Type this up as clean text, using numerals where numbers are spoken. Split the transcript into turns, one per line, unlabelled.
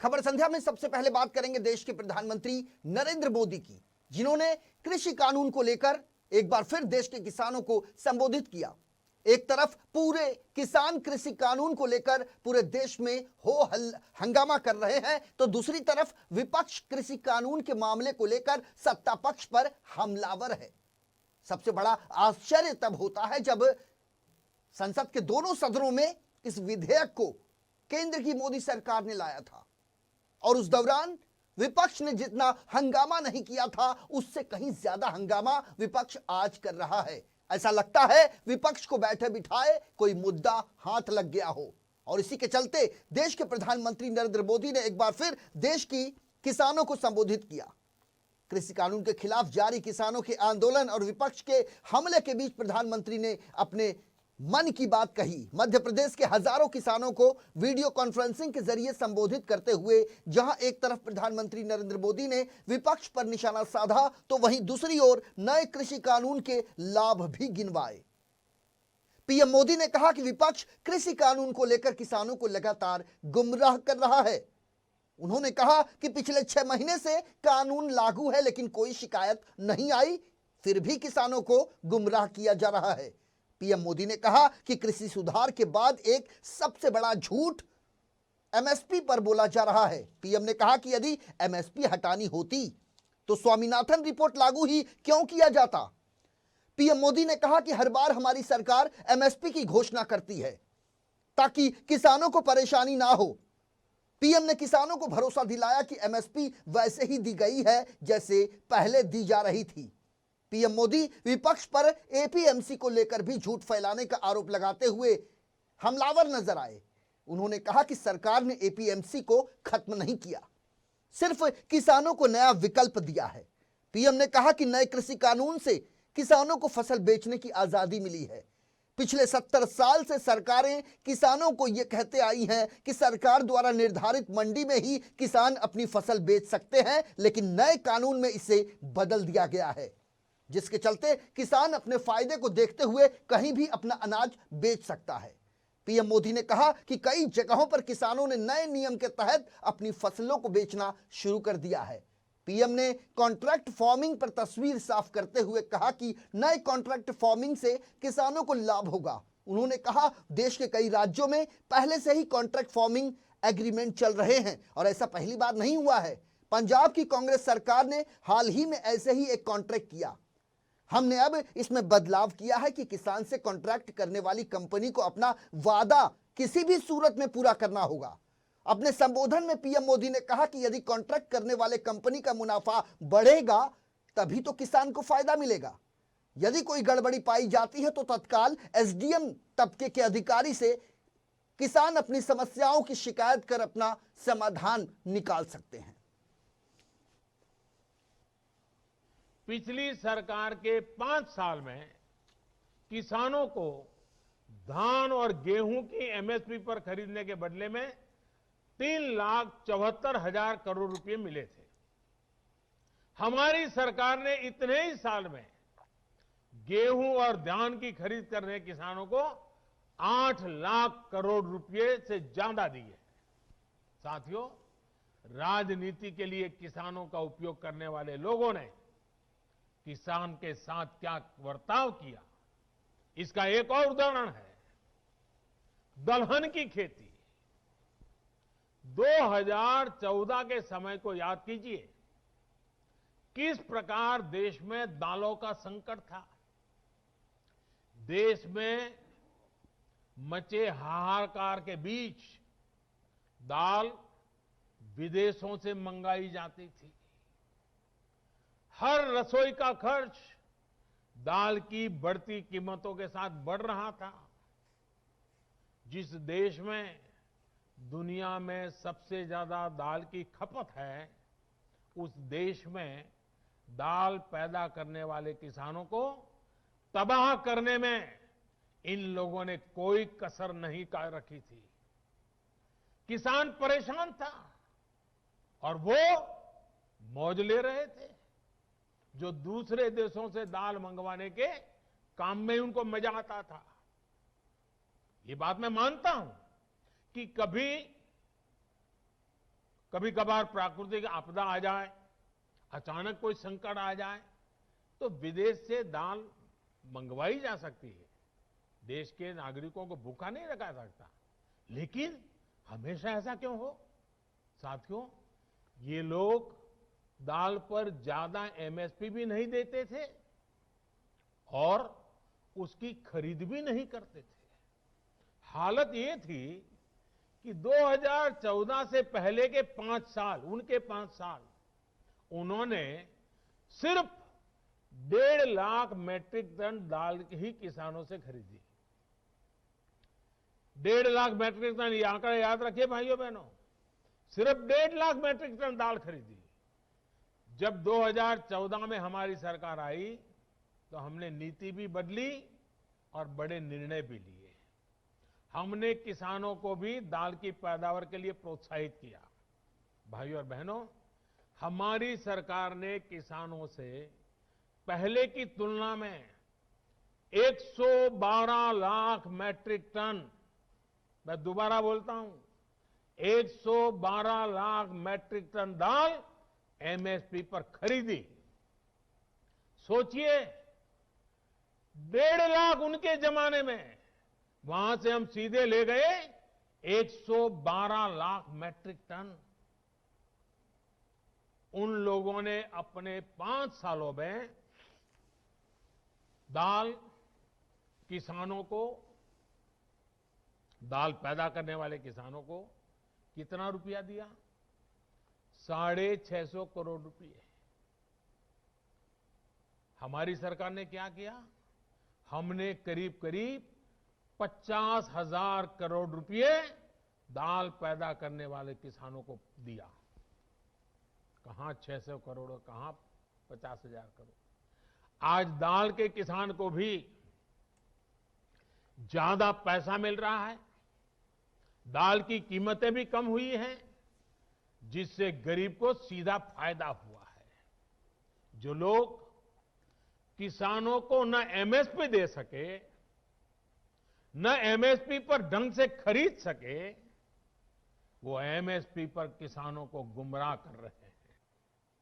खबर संध्या में सबसे पहले बात करेंगे देश के प्रधानमंत्री नरेंद्र मोदी की, जिन्होंने कृषि कानून को लेकर एक बार फिर देश के किसानों को संबोधित किया। एक तरफ पूरे किसान कृषि कानून को लेकर पूरे देश में हंगामा कर रहे हैं, तो दूसरी तरफ विपक्ष कृषि कानून के मामले को लेकर सत्ता पक्ष पर हमलावर है। सबसे बड़ा आश्चर्य तब होता है जब संसद के दोनों सदनों में इस विधेयक को केंद्र की मोदी सरकार ने लाया था और उस दौरान विपक्ष ने जितना हंगामा नहीं किया था, उससे कहीं ज्यादा हंगामा विपक्ष आज कर रहा है। ऐसा लगता है विपक्ष को बैठे बिठाए कोई मुद्दा हाथ लग गया हो, और इसी के चलते देश के प्रधानमंत्री नरेंद्र मोदी ने एक बार फिर देश की किसानों को संबोधित किया। कृषि कानून के खिलाफ जारी किसानों के आंदोलन और विपक्ष के हमले के बीच प्रधानमंत्री ने अपने मन की बात कही। मध्य प्रदेश के हजारों किसानों को वीडियो कॉन्फ्रेंसिंग के जरिए संबोधित करते हुए जहां एक तरफ प्रधानमंत्री नरेंद्र मोदी ने विपक्ष पर निशाना साधा, तो वहीं दूसरी ओर नए कृषि कानून के लाभ भी गिनवाए। पीएम मोदी ने कहा कि विपक्ष कृषि कानून को लेकर किसानों को लगातार गुमराह कर रहा है। उन्होंने कहा कि पिछले 6 महीने से कानून लागू है, लेकिन कोई शिकायत नहीं आई, फिर भी किसानों को गुमराह किया जा रहा है। पीएम मोदी ने कहा कि कृषि सुधार के बाद एक सबसे बड़ा झूठ एमएसपी पर बोला जा रहा है। पीएम ने कहा कि यदि एमएसपी हटानी होती तो स्वामीनाथन रिपोर्ट लागू ही क्यों किया जाता। पीएम मोदी ने कहा कि हर बार हमारी सरकार एमएसपी की घोषणा करती है ताकि किसानों को परेशानी ना हो। पीएम ने किसानों को भरोसा दिलाया कि एमएसपी वैसे ही दी गई है जैसे पहले दी जा रही थी। पीएम मोदी विपक्ष पर एपीएमसी को लेकर भी झूठ फैलाने का आरोप लगाते हुए हमलावर नजर आए। उन्होंने कहा कि सरकार ने एपीएमसी को खत्म नहीं किया, सिर्फ किसानों को नया विकल्प दिया है। पीएम ने कहा कि नए कृषि कानून से किसानों को फसल बेचने की आजादी मिली है। पिछले 70 साल से सरकारें किसानों को यह कहते आई हैं कि सरकार द्वारा निर्धारित मंडी में ही किसान अपनी फसल बेच सकते हैं, लेकिन नए कानून में इसे बदल दिया गया है, जिसके चलते किसान अपने फायदे को देखते हुए कहीं भी अपना अनाज बेच सकता है। पीएम मोदी ने कहा कि कई जगहों पर किसानों ने नए नियम के तहत अपनी फसलों को बेचना शुरू कर दिया है। पीएम ने कॉन्ट्रैक्ट फार्मिंग पर तस्वीर साफ करते हुए कहा कि नए कॉन्ट्रैक्ट फार्मिंग से किसानों को लाभ होगा। उन्होंने कहा देश के कई राज्यों में पहले से ही कॉन्ट्रैक्ट फार्मिंग एग्रीमेंट चल रहे हैं और ऐसा पहली बार नहीं हुआ है। पंजाब की कांग्रेस सरकार ने हाल ही में ऐसे ही एक कॉन्ट्रैक्ट किया। हमने अब इसमें बदलाव किया है कि किसान से कॉन्ट्रैक्ट करने वाली कंपनी को अपना वादा किसी भी सूरत में पूरा करना होगा। अपने संबोधन में पीएम मोदी ने कहा कि यदि कॉन्ट्रैक्ट करने वाले कंपनी का मुनाफा बढ़ेगा तभी तो किसान को फायदा मिलेगा। यदि कोई गड़बड़ी पाई जाती है तो तत्काल एसडीएम तबके के अधिकारी से किसान अपनी समस्याओं की शिकायत कर अपना समाधान निकाल सकते हैं।
पिछली सरकार के 5 साल में किसानों को धान और गेहूं की एमएसपी पर खरीदने के बदले में 3,74,000 करोड़ रुपए मिले थे। हमारी सरकार ने इतने ही साल में गेहूं और धान की खरीद करने किसानों को 8 लाख करोड़ रुपए से ज्यादा दिए। साथियों, राजनीति के लिए किसानों का उपयोग करने वाले लोगों ने किसान के साथ क्या बर्ताव किया, इसका एक और उदाहरण है दलहन की खेती। 2014 के समय को याद कीजिए, किस प्रकार देश में दालों का संकट था। देश में मचे हाहाकार के बीच दाल विदेशों से मंगाई जाती थी। हर रसोई का खर्च दाल की बढ़ती कीमतों के साथ बढ़ रहा था। जिस देश में दुनिया में सबसे ज्यादा दाल की खपत है, उस देश में दाल पैदा करने वाले किसानों को तबाह करने में इन लोगों ने कोई कसर नहीं कर रखी थी। किसान परेशान था और वो मौज ले रहे थे। जो दूसरे देशों से दाल मंगवाने के काम में उनको मजा आता था। ये बात मैं मानता हूं कि कभी कभी कभार प्राकृतिक आपदा आ जाए, अचानक कोई संकट आ जाए, तो विदेश से दाल मंगवाई जा सकती है। देश के नागरिकों को भूखा नहीं रखा सकता। लेकिन हमेशा ऐसा क्यों हो? साथियों, ये लोग दाल पर ज्यादा एमएसपी भी नहीं देते थे और उसकी खरीद भी नहीं करते थे। हालत ये थी कि 2014 से पहले के 5 साल, उनके 5 साल, उन्होंने सिर्फ 1.5 लाख मैट्रिक टन दाल ही किसानों से खरीदी। 1.5 लाख मैट्रिक टन, ये आंकड़ा याद रखिए भाइयों बहनों, सिर्फ 1.5 लाख मैट्रिक टन दाल खरीदी। जब 2014 में हमारी सरकार आई तो हमने नीति भी बदली और बड़े निर्णय भी लिए। हमने किसानों को भी दाल की पैदावार के लिए प्रोत्साहित किया। भाइयों और बहनों, हमारी सरकार ने किसानों से पहले की तुलना में 112 लाख मैट्रिक टन, मैं दोबारा बोलता हूं, 112 लाख मैट्रिक टन दाल एमएसपी पर खरीदी। सोचिए, 1.5 लाख उनके जमाने में, वहां से हम सीधे ले गए 112 लाख मैट्रिक टन। उन लोगों ने अपने 5 सालों में दाल किसानों को, दाल पैदा करने वाले किसानों को कितना रुपया दिया? 650 करोड़ रुपए। हमारी सरकार ने क्या किया? हमने करीब करीब 50,000 करोड़ रुपए दाल पैदा करने वाले किसानों को दिया। कहां 600 करोड़, कहां 50,000 करोड़। आज दाल के किसान को भी ज्यादा पैसा मिल रहा है, दाल की कीमतें भी कम हुई हैं, जिससे गरीब को सीधा फायदा हुआ है। जो लोग किसानों को न एमएसपी दे सके, न एमएसपी पर ढंग से खरीद सके, वो एमएसपी पर किसानों को गुमराह कर रहे हैं।